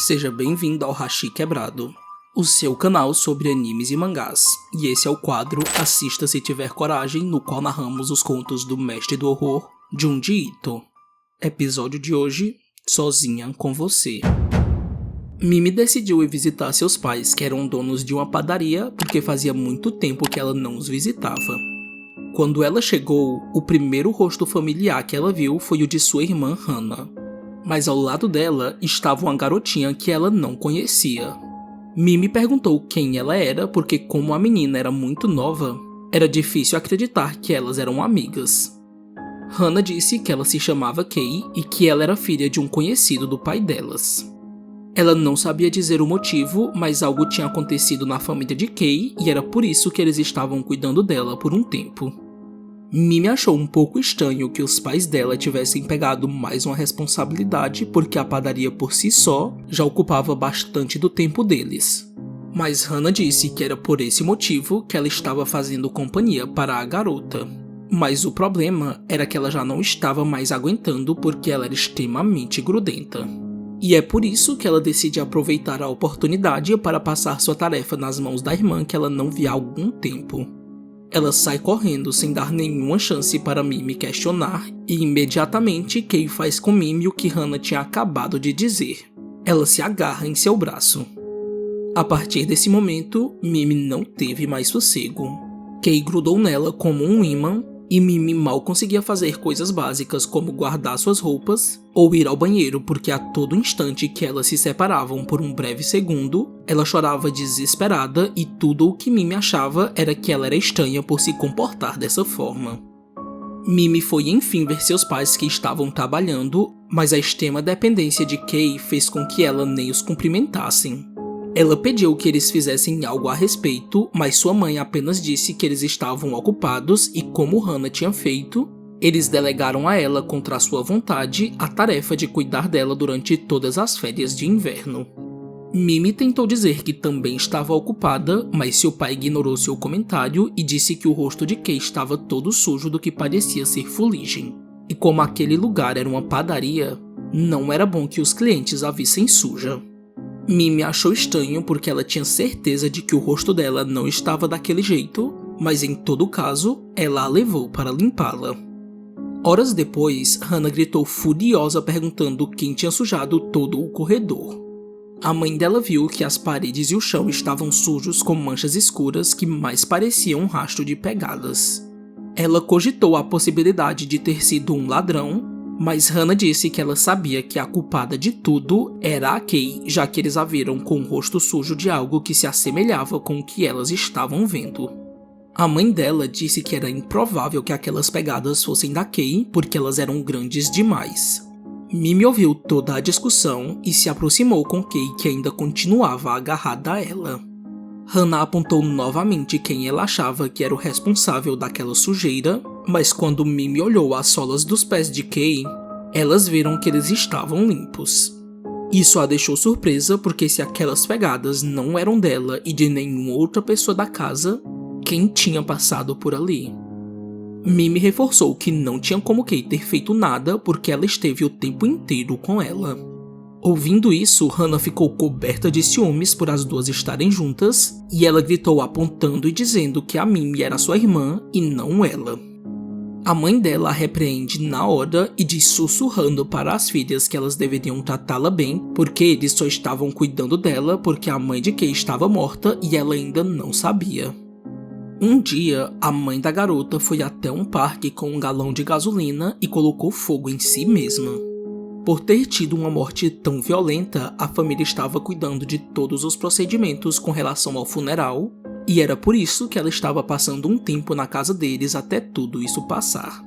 Seja bem-vindo ao Hashi Quebrado, o seu canal sobre animes e mangás, e esse é o quadro Assista Se Tiver Coragem, no qual narramos os contos do mestre do horror, Junji Ito. Episódio de hoje, Sozinha com Você. Mimi decidiu ir visitar seus pais, que eram donos de uma padaria, porque fazia muito tempo que ela não os visitava. Quando ela chegou, o primeiro rosto familiar que ela viu foi o de sua irmã Hana. Mas ao lado dela estava uma garotinha que ela não conhecia. Mimi perguntou quem ela era porque, como a menina era muito nova, era difícil acreditar que elas eram amigas. Hana disse que ela se chamava Kei e que ela era filha de um conhecido do pai delas. Ela não sabia dizer o motivo, mas algo tinha acontecido na família de Kei e era por isso que eles estavam cuidando dela por um tempo. Mimi achou um pouco estranho que os pais dela tivessem pegado mais uma responsabilidade porque a padaria por si só já ocupava bastante do tempo deles. Mas Hana disse que era por esse motivo que ela estava fazendo companhia para a garota. Mas o problema era que ela já não estava mais aguentando porque ela era extremamente grudenta. E é por isso que ela decide aproveitar a oportunidade para passar sua tarefa nas mãos da irmã que ela não via há algum tempo. Ela sai correndo sem dar nenhuma chance para Mimi questionar e imediatamente Kei faz com Mimi o que Hana tinha acabado de dizer. Ela se agarra em seu braço. A partir desse momento, Mimi não teve mais sossego. Kei grudou nela como um ímã e Mimi mal conseguia fazer coisas básicas como guardar suas roupas ou ir ao banheiro porque a todo instante que elas se separavam por um breve segundo, ela chorava desesperada e tudo o que Mimi achava era que ela era estranha por se comportar dessa forma. Mimi foi enfim ver seus pais que estavam trabalhando, mas a extrema dependência de Kei fez com que ela nem os cumprimentassem. Ela pediu que eles fizessem algo a respeito, mas sua mãe apenas disse que eles estavam ocupados e, como Hana tinha feito, eles delegaram a ela contra a sua vontade a tarefa de cuidar dela durante todas as férias de inverno. Mimi tentou dizer que também estava ocupada, mas seu pai ignorou seu comentário e disse que o rosto de Kei estava todo sujo do que parecia ser fuligem. E como aquele lugar era uma padaria, não era bom que os clientes a vissem suja. Mimi achou estranho porque ela tinha certeza de que o rosto dela não estava daquele jeito, mas em todo caso, ela a levou para limpá-la. Horas depois, Hana gritou furiosa perguntando quem tinha sujado todo o corredor. A mãe dela viu que as paredes e o chão estavam sujos com manchas escuras que mais pareciam um rastro de pegadas. Ela cogitou a possibilidade de ter sido um ladrão, mas Hana disse que ela sabia que a culpada de tudo era a Kei, já que eles a viram com o rosto sujo de algo que se assemelhava com o que elas estavam vendo. A mãe dela disse que era improvável que aquelas pegadas fossem da Kei, porque elas eram grandes demais. Mimi ouviu toda a discussão e se aproximou com Kei, que ainda continuava agarrada a ela. Hana apontou novamente quem ela achava que era o responsável daquela sujeira, mas quando Mimi olhou as solas dos pés de Kei, elas viram que eles estavam limpos. Isso a deixou surpresa porque se aquelas pegadas não eram dela e de nenhuma outra pessoa da casa, quem tinha passado por ali? Mimi reforçou que não tinha como Kei ter feito nada porque ela esteve o tempo inteiro com ela. Ouvindo isso, Hana ficou coberta de ciúmes por as duas estarem juntas e ela gritou apontando e dizendo que a Mimi era sua irmã e não ela. A mãe dela a repreende na hora e diz sussurrando para as filhas que elas deveriam tratá-la bem porque eles só estavam cuidando dela porque a mãe de Kei estava morta e ela ainda não sabia. Um dia, a mãe da garota foi até um parque com um galão de gasolina e colocou fogo em si mesma. Por ter tido uma morte tão violenta, a família estava cuidando de todos os procedimentos com relação ao funeral, e era por isso que ela estava passando um tempo na casa deles até tudo isso passar.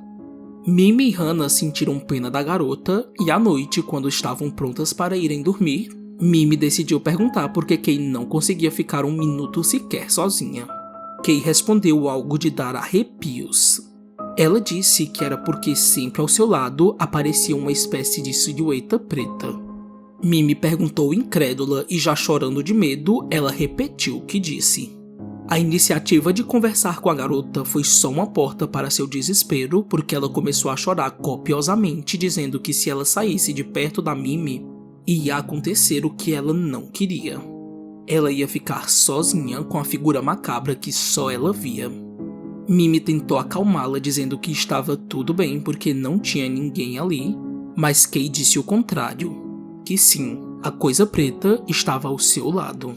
Mimi e Hana sentiram pena da garota, e à noite, quando estavam prontas para irem dormir, Mimi decidiu perguntar por que Kei não conseguia ficar um minuto sequer sozinha. Kei respondeu algo de dar arrepios. Ela disse que era porque sempre ao seu lado aparecia uma espécie de silhueta preta. Mimi perguntou incrédula e já chorando de medo, ela repetiu o que disse. A iniciativa de conversar com a garota foi só uma porta para seu desespero porque ela começou a chorar copiosamente dizendo que se ela saísse de perto da Mimi, e ia acontecer o que ela não queria. Ela ia ficar sozinha com a figura macabra que só ela via. Mimi tentou acalmá-la dizendo que estava tudo bem porque não tinha ninguém ali, mas Kay disse o contrário, que sim, a coisa preta estava ao seu lado.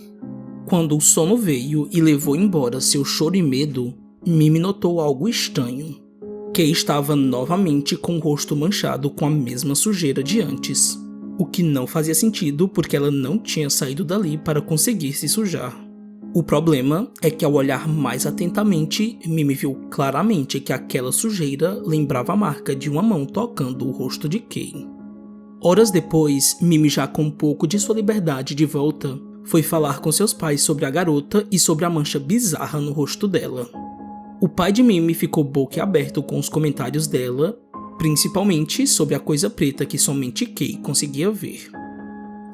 Quando o sono veio e levou embora seu choro e medo, Mimi notou algo estranho. Kay estava novamente com o rosto manchado com a mesma sujeira de antes, o que não fazia sentido porque ela não tinha saído dali para conseguir se sujar. O problema é que ao olhar mais atentamente, Mimi viu claramente que aquela sujeira lembrava a marca de uma mão tocando o rosto de Kay. Horas depois, Mimi, já com um pouco de sua liberdade de volta, foi falar com seus pais sobre a garota e sobre a mancha bizarra no rosto dela. O pai de Mimi ficou boquiaberto com os comentários dela, principalmente sobre a coisa preta que somente Kay conseguia ver.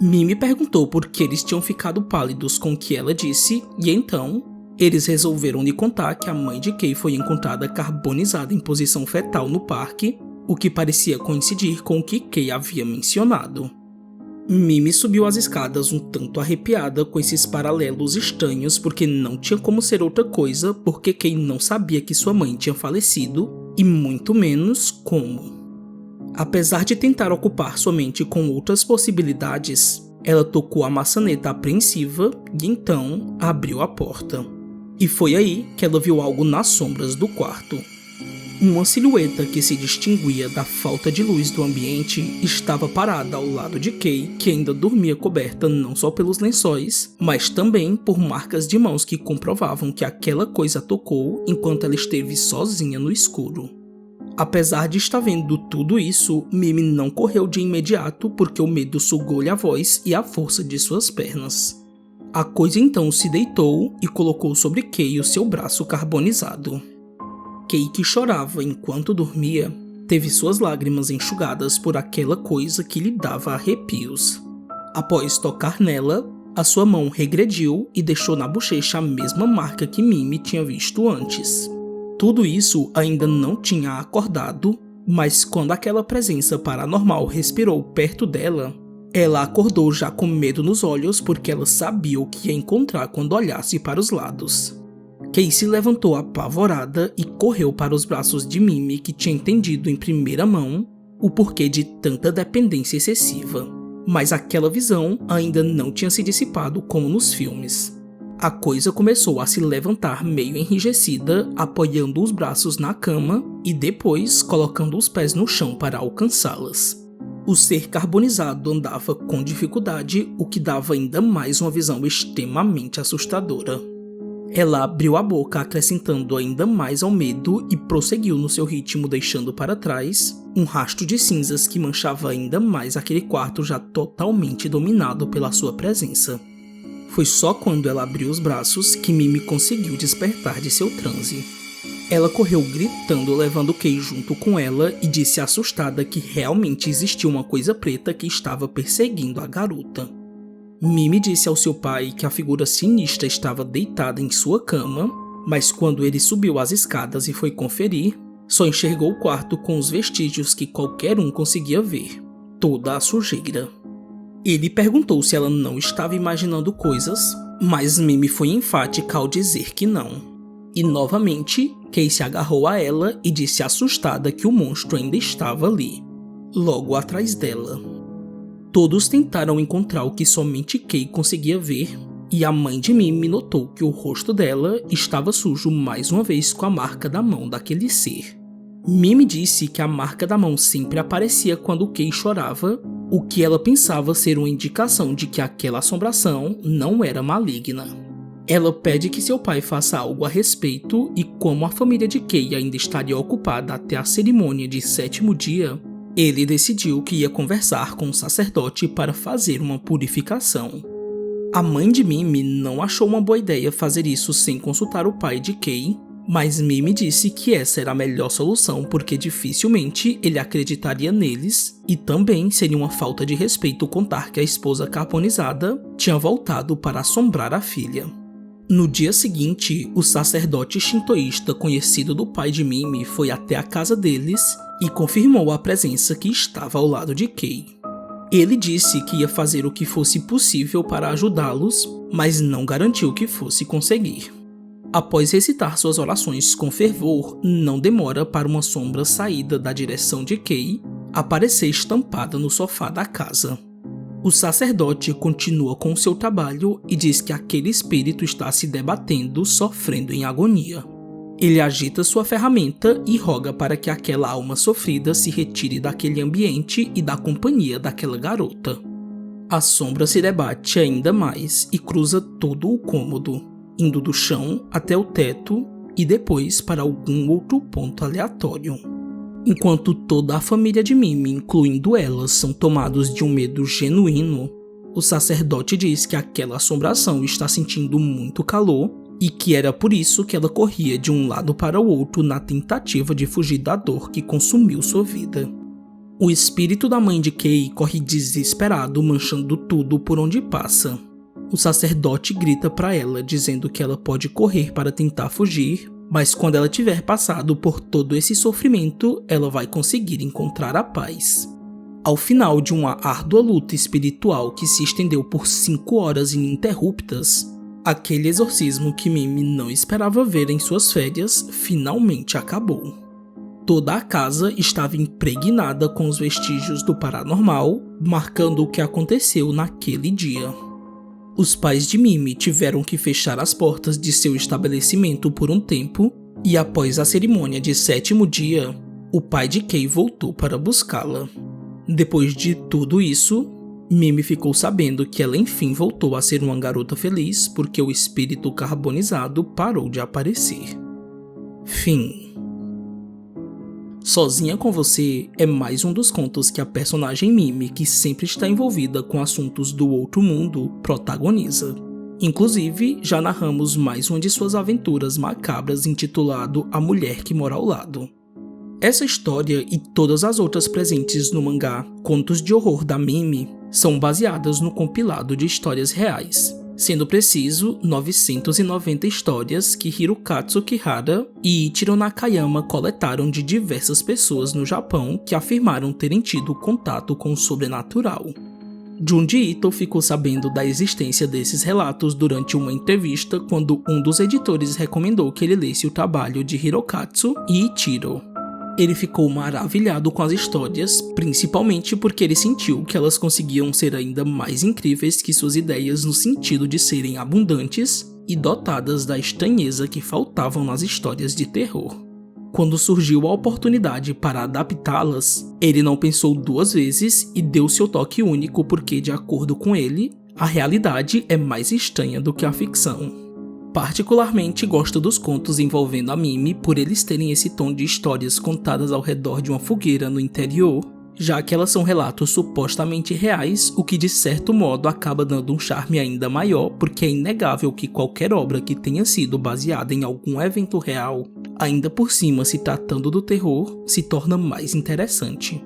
Mimi perguntou por que eles tinham ficado pálidos com o que ela disse, e então eles resolveram lhe contar que a mãe de Kay foi encontrada carbonizada em posição fetal no parque, o que parecia coincidir com o que Kay havia mencionado. Mimi subiu as escadas um tanto arrepiada com esses paralelos estranhos porque não tinha como ser outra coisa porque Kay não sabia que sua mãe tinha falecido e muito menos como. Apesar de tentar ocupar sua mente com outras possibilidades, ela tocou a maçaneta apreensiva e então abriu a porta. E foi aí que ela viu algo nas sombras do quarto. Uma silhueta que se distinguia da falta de luz do ambiente estava parada ao lado de Kay, que ainda dormia coberta não só pelos lençóis, mas também por marcas de mãos que comprovavam que aquela coisa a tocou enquanto ela esteve sozinha no escuro. Apesar de estar vendo tudo isso, Mimi não correu de imediato porque o medo sugou-lhe a voz e a força de suas pernas. A coisa então se deitou e colocou sobre Kay o seu braço carbonizado. Kay, que chorava enquanto dormia, teve suas lágrimas enxugadas por aquela coisa que lhe dava arrepios. Após tocar nela, a sua mão regrediu e deixou na bochecha a mesma marca que Mimi tinha visto antes. Tudo isso ainda não tinha acordado, mas quando aquela presença paranormal respirou perto dela, ela acordou já com medo nos olhos porque ela sabia o que ia encontrar quando olhasse para os lados. Kay se levantou apavorada e correu para os braços de Mimi, que tinha entendido em primeira mão o porquê de tanta dependência excessiva. Mas aquela visão ainda não tinha se dissipado como nos filmes. A coisa começou a se levantar meio enrijecida, apoiando os braços na cama e depois colocando os pés no chão para alcançá-las. O ser carbonizado andava com dificuldade, o que dava ainda mais uma visão extremamente assustadora. Ela abriu a boca, acrescentando ainda mais ao medo e prosseguiu no seu ritmo, deixando para trás um rastro de cinzas que manchava ainda mais aquele quarto já totalmente dominado pela sua presença. Foi só quando ela abriu os braços que Mimi conseguiu despertar de seu transe. Ela correu gritando, levando Kay junto com ela e disse assustada que realmente existia uma coisa preta que estava perseguindo a garota. Mimi disse ao seu pai que a figura sinistra estava deitada em sua cama, mas quando ele subiu as escadas e foi conferir, só enxergou o quarto com os vestígios que qualquer um conseguia ver, toda a sujeira. Ele perguntou se ela não estava imaginando coisas, mas Mimi foi enfática ao dizer que não. E novamente, Kay se agarrou a ela e disse assustada que o monstro ainda estava ali, logo atrás dela. Todos tentaram encontrar o que somente Kay conseguia ver, e a mãe de Mimi notou que o rosto dela estava sujo mais uma vez com a marca da mão daquele ser. Mimi disse que a marca da mão sempre aparecia quando Kay chorava, o que ela pensava ser uma indicação de que aquela assombração não era maligna. Ela pede que seu pai faça algo a respeito e, como a família de Kay ainda estaria ocupada até a cerimônia de 7º dia, ele decidiu que ia conversar com o sacerdote para fazer uma purificação. A mãe de Mimi não achou uma boa ideia fazer isso sem consultar o pai de Kay, mas Mimi disse que essa era a melhor solução porque dificilmente ele acreditaria neles e também seria uma falta de respeito contar que a esposa carbonizada tinha voltado para assombrar a filha. No dia seguinte, o sacerdote shintoísta conhecido do pai de Mimi foi até a casa deles e confirmou a presença que estava ao lado de Kay. Ele disse que ia fazer o que fosse possível para ajudá-los, mas não garantiu que fosse conseguir. Após recitar suas orações com fervor, não demora para uma sombra saída da direção de Kay aparecer estampada no sofá da casa. O sacerdote continua com seu trabalho e diz que aquele espírito está se debatendo, sofrendo em agonia. Ele agita sua ferramenta e roga para que aquela alma sofrida se retire daquele ambiente e da companhia daquela garota. A sombra se debate ainda mais e cruza todo o cômodo, indo do chão até o teto e depois para algum outro ponto aleatório. Enquanto toda a família de Mimi, incluindo ela, são tomados de um medo genuíno, o sacerdote diz que aquela assombração está sentindo muito calor e que era por isso que ela corria de um lado para o outro na tentativa de fugir da dor que consumiu sua vida. O espírito da mãe de Kay corre desesperado, manchando tudo por onde passa. O sacerdote grita para ela, dizendo que ela pode correr para tentar fugir, mas quando ela tiver passado por todo esse sofrimento, ela vai conseguir encontrar a paz. Ao final de uma árdua luta espiritual que se estendeu por 5 horas ininterruptas, aquele exorcismo que Mimi não esperava ver em suas férias finalmente acabou. Toda a casa estava impregnada com os vestígios do paranormal, marcando o que aconteceu naquele dia. Os pais de Mimi tiveram que fechar as portas de seu estabelecimento por um tempo, e após a cerimônia de 7º dia, o pai de Kay voltou para buscá-la. Depois de tudo isso, Mimi ficou sabendo que ela enfim voltou a ser uma garota feliz porque o espírito carbonizado parou de aparecer. Fim. Sozinha com Você é mais um dos contos que a personagem Mimi, que sempre está envolvida com assuntos do outro mundo, protagoniza. Inclusive, já narramos mais uma de suas aventuras macabras intitulado A Mulher que Mora ao Lado. Essa história e todas as outras presentes no mangá Contos de Horror da Mimi são baseadas no compilado de histórias reais, sendo preciso 990 histórias que Hirokatsu Kihara e Ichiro Nakayama coletaram de diversas pessoas no Japão que afirmaram terem tido contato com o sobrenatural. Junji Ito ficou sabendo da existência desses relatos durante uma entrevista quando um dos editores recomendou que ele lesse o trabalho de Hirokatsu e Ichiro. Ele ficou maravilhado com as histórias, principalmente porque ele sentiu que elas conseguiam ser ainda mais incríveis que suas ideias no sentido de serem abundantes e dotadas da estranheza que faltavam nas histórias de terror. Quando surgiu a oportunidade para adaptá-las, ele não pensou 2 vezes e deu seu toque único porque, de acordo com ele, a realidade é mais estranha do que a ficção. Particularmente gosto dos contos envolvendo a Mimi por eles terem esse tom de histórias contadas ao redor de uma fogueira no interior, já que elas são relatos supostamente reais, o que de certo modo acaba dando um charme ainda maior, porque é inegável que qualquer obra que tenha sido baseada em algum evento real, ainda por cima se tratando do terror, se torna mais interessante.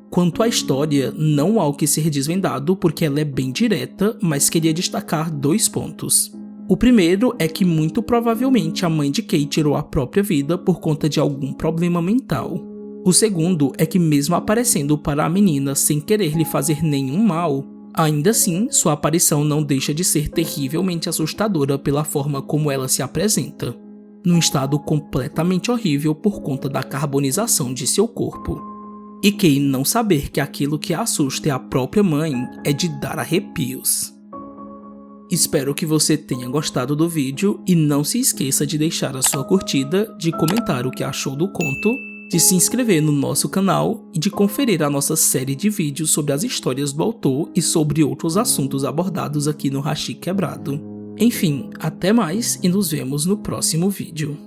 Quanto à história, não há o que ser desvendado porque ela é bem direta, mas queria destacar 2 pontos. O primeiro é que muito provavelmente a mãe de Kay tirou a própria vida por conta de algum problema mental. O segundo é que mesmo aparecendo para a menina sem querer lhe fazer nenhum mal, ainda assim sua aparição não deixa de ser terrivelmente assustadora pela forma como ela se apresenta, num estado completamente horrível por conta da carbonização de seu corpo. E Kay não saber que aquilo que a assusta é a própria mãe é de dar arrepios. Espero que você tenha gostado do vídeo e não se esqueça de deixar a sua curtida, de comentar o que achou do conto, de se inscrever no nosso canal e de conferir a nossa série de vídeos sobre as histórias do autor e sobre outros assuntos abordados aqui no Hashi Quebrado. Enfim, até mais e nos vemos no próximo vídeo.